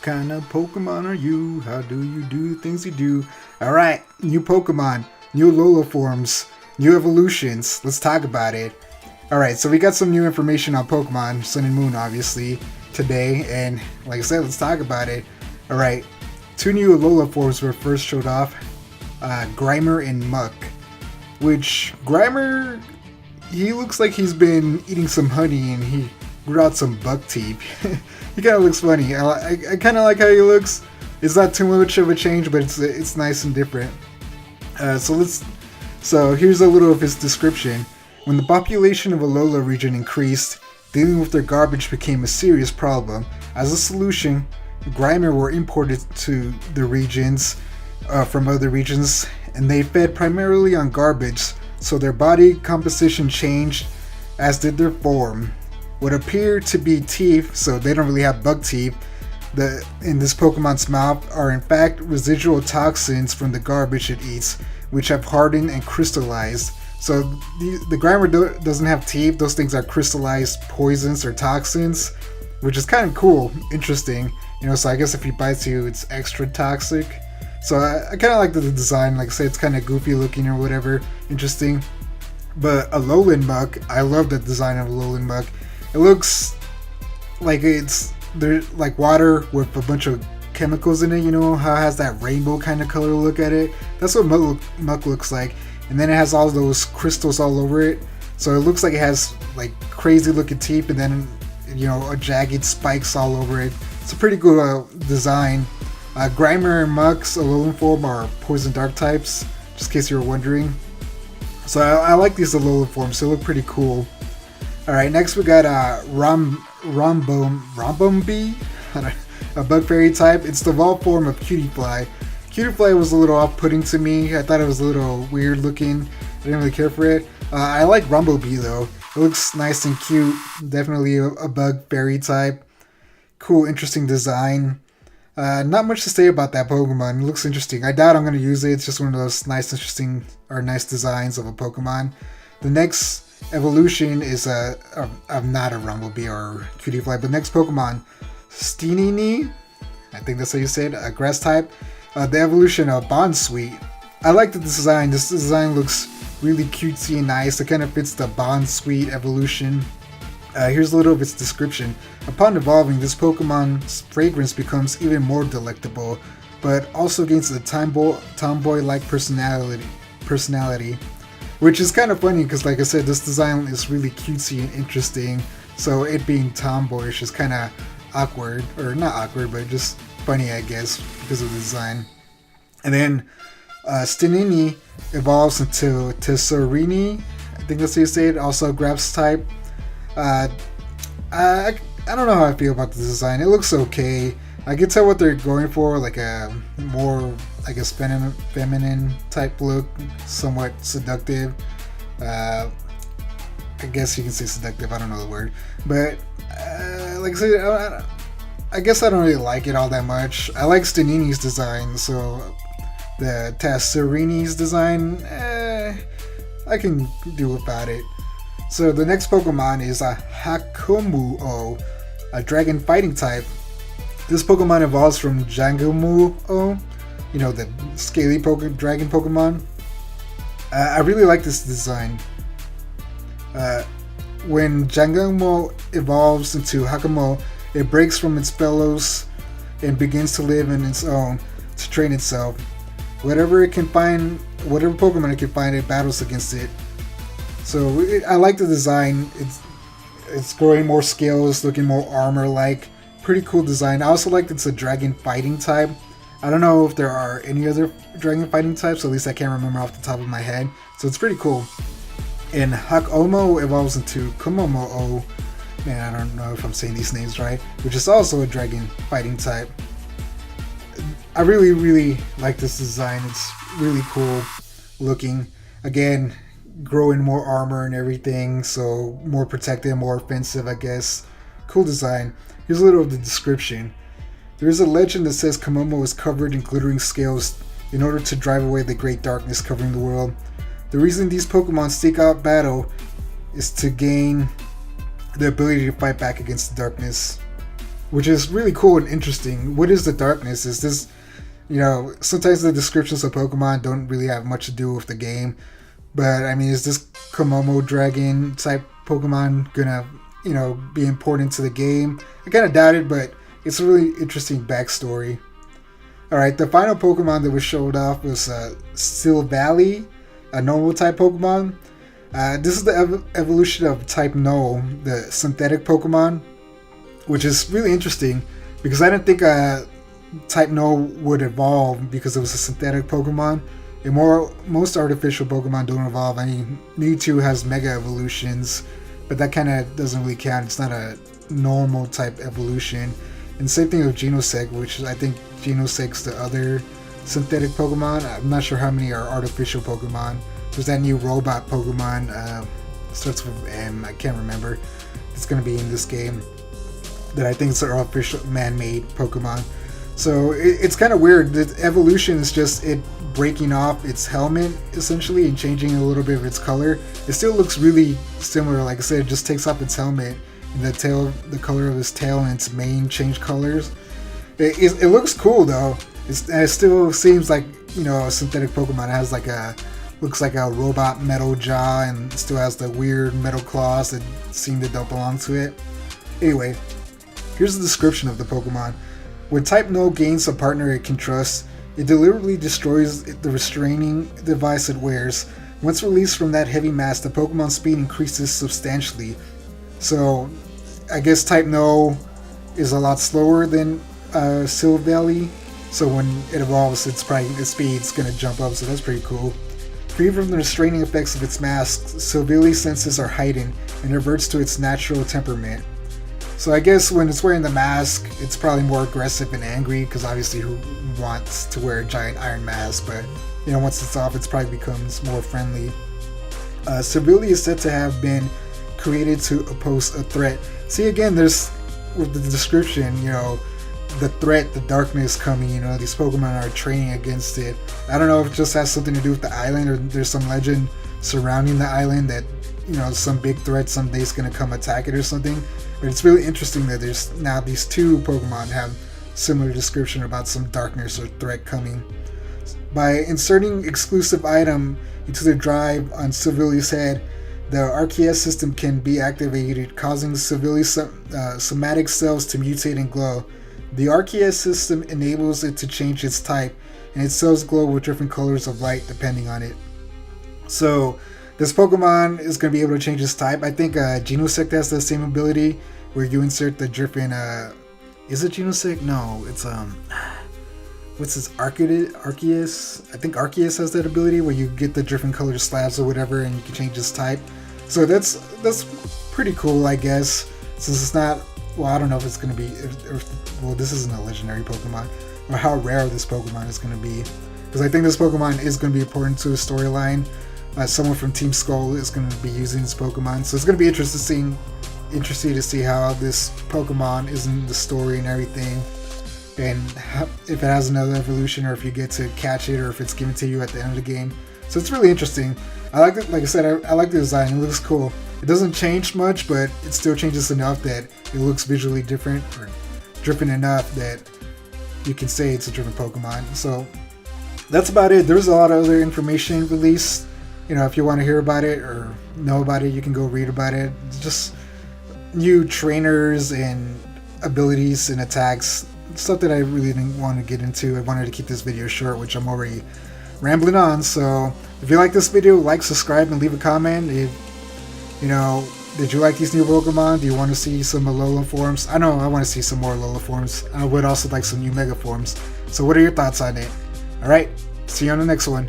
kind of Pokemon are you? How do you do things you do? Alright, new Pokemon, new Alola forms, new evolutions. Let's talk about it. Alright, so we got some new information on Pokemon, Sun and Moon obviously, today. And like I said, let's talk about it. Alright, two new Alola forms were first showed off. Grimer and Muk. Which, Grimer, he looks like he's been eating some honey and he grew out some buck teeth. He kind of looks funny. I kind of like how he looks. It's not too much of a change, but it's nice and different. So here's a little of his description. When the population of Alola region increased, dealing with their garbage became a serious problem. As a solution, Grimer were imported to the regions from other regions, and they fed primarily on garbage, so their body composition changed, as did their form. What appear to be teeth, so they don't really have bug teeth, in this Pokemon's mouth are in fact residual toxins from the garbage it eats, which have hardened and crystallized. So the Grimer doesn't have teeth, those things are crystallized poisons or toxins, which is kind of cool, interesting. So I guess if he bites you, it's extra toxic. So I kind of like the design. Like I said, it's kind of goofy looking or whatever, interesting. But Alolan Muk, I love the design of Alolan Muk. It looks like there's like water with a bunch of chemicals in it. You know how it has that rainbow kind of color look at it? That's what Muk looks like. And then it has all those crystals all over it. So it looks like it has like crazy looking teeth and then a jagged spikes all over it. It's a pretty cool design. Grimer and Muk's Alolan form are poison dark types, just in case you were wondering. So I like these Alolan forms, they look pretty cool. Alright, next we got Rombombi, a bug fairy type. It's the evolved form of Cutiefly. Cutiefly was a little off-putting to me. I thought it was a little weird looking. I didn't really care for it. I like Rumblebee though. It looks nice and cute. Definitely a bug fairy type. Cool, interesting design. Not much to say about that Pokemon. It looks interesting. I doubt I'm going to use it. It's just one of those nice designs of a Pokemon. The next evolution is not a Rumblebee or Cutiefly, but next Pokemon, Stinini. I think that's how you say it. A grass type. The evolution of Bonsweet. I like the design. This design looks really cutesy and nice. It kind of fits the Bonsweet evolution. Here's a little of its description. Upon evolving, this Pokemon's fragrance becomes even more delectable, but also gains a tomboy-like personality, which is kind of funny because, like I said, this design is really cutesy and interesting. So it being tomboyish is kind of awkward, or not awkward, but just funny, I guess, because of the design. And then Stinini evolves into Tesserini. I think that's how you say it. Also, grass type. I don't know how I feel about the design. It looks okay. I can tell what they're going for, like a more, I guess, feminine type look, somewhat seductive. I guess you can say seductive. I don't know the word, but like I said, I guess I don't really like it all that much. I like Stinini's design, so the Tesserini's design, I can do without it. So the next Pokemon is a Hakumuo, a dragon fighting type. This Pokemon evolves from Jangumuo, the scaly dragon Pokemon. I really like this design. When Jangumuo evolves into Hakumuo, it breaks from its fellows and begins to live in its own to train itself. Whatever Pokemon it can find, it battles against it. So I like the design. It's growing more scales, looking more armor-like. Pretty cool design. I also like that it's a dragon fighting type. I don't know if there are any other dragon fighting types, at least I can't remember off the top of my head. So it's pretty cool. And Hakomo evolves into Kumomo. Man, I don't know if I'm saying these names right. Which is also a dragon fighting type. I really, really like this design. It's really cool looking. Again, growing more armor and everything, so more protective, more offensive, I guess. Cool design. Here's a little of the description. There is a legend that says Komomo is covered in glittering scales in order to drive away the great darkness covering the world. The reason these Pokemon seek out battle is to gain the ability to fight back against the darkness. which is really cool and interesting. What is the darkness? Is this, sometimes the descriptions of Pokemon don't really have much to do with the game, but I mean, is this Komomo Dragon type Pokemon gonna, be important to the game? I kind of doubt it, but it's a really interesting backstory. Alright, the final Pokemon that was showed off was Silvally, a normal type Pokemon. This is the evolution of Type Null, the synthetic Pokemon, which is really interesting because I didn't think Type Null would evolve because it was a synthetic Pokemon. And most artificial Pokemon don't evolve. I mean, Mewtwo has Mega Evolutions, but that kind of doesn't really count. It's not a normal type evolution. And same thing with Genosect, which I think Genosect's the other synthetic Pokemon. I'm not sure how many are artificial Pokemon. There's that new robot Pokemon, starts with M, I can't remember. It's going to be in this game that I think is an artificial man-made Pokemon. So it's kind of weird. The evolution is just it breaking off its helmet, essentially, and changing a little bit of its color. It still looks really similar. Like I said, it just takes off its helmet, and the color of its tail and its mane change colors. It looks cool, though. It still seems like, a synthetic Pokemon. It has looks like a robot metal jaw, and still has the weird metal claws that seem to don't belong to it. Anyway, here's the description of the Pokemon. When Type Null gains a partner it can trust, it deliberately destroys the restraining device it wears. Once released from that heavy mass, the Pokemon's speed increases substantially. So, I guess Type Null is a lot slower than Silvally. So when it evolves, its speed's gonna jump up. So that's pretty cool. Free from the restraining effects of its mask, Silvally's senses are heightened and reverts to its natural temperament. So I guess when it's wearing the mask, it's probably more aggressive and angry, because obviously who wants to wear a giant iron mask, but once it's off, it probably becomes more friendly. Silvally is said to have been created to oppose a threat. See, again, there's, with the description, the threat, the darkness coming, these Pokemon are training against it. I don't know if it just has something to do with the island, or there's some legend surrounding the island that, some big threat someday is going to come attack it or something. But it's really interesting that there's now these two Pokemon have similar description about some darkness or threat coming. By inserting exclusive item into the drive on Silvally's head, the Arceus system can be activated, causing Silvally's somatic cells to mutate and glow. The Arceus system enables it to change its type, and its cells glow with different colors of light depending on it. So this Pokemon is going to be able to change its type. I think Genosect has the same ability, where you insert the different, is it Genosect? No, it's, what's this, Arceus? I think Arceus has that ability, where you get the different color slabs or whatever, and you can change its type. So that's pretty cool, I guess, since it's not, well, I don't know if it's going to be, well, this isn't a legendary Pokemon, or how rare this Pokemon is going to be, because I think this Pokemon is going to be important to the storyline. Someone from Team Skull is going to be using this Pokemon, so it's going to be interesting to see how this Pokemon is in the story and everything, and if it has another evolution, or if you get to catch it, or if it's given to you at the end of the game. So it's really interesting. I like it. Like I said, I like the design. It looks cool. It doesn't change much, but it still changes enough that it looks visually different, or different enough that you can say it's a different Pokemon. So that's about it. There's a lot of other information released. If you want to hear about it or know about it, you can go read about it. It's just new trainers and abilities and attacks, stuff that I really didn't want to get into. I wanted to keep this video short, which I'm already rambling on. So if you like this video, like, subscribe, and leave a comment. If did you like these new Pokemon? Do you want to see some Alola forms? I know I want to see some more Alola forms. I would also like some new Mega forms. So what are your thoughts on it? Alright, see you on the next one.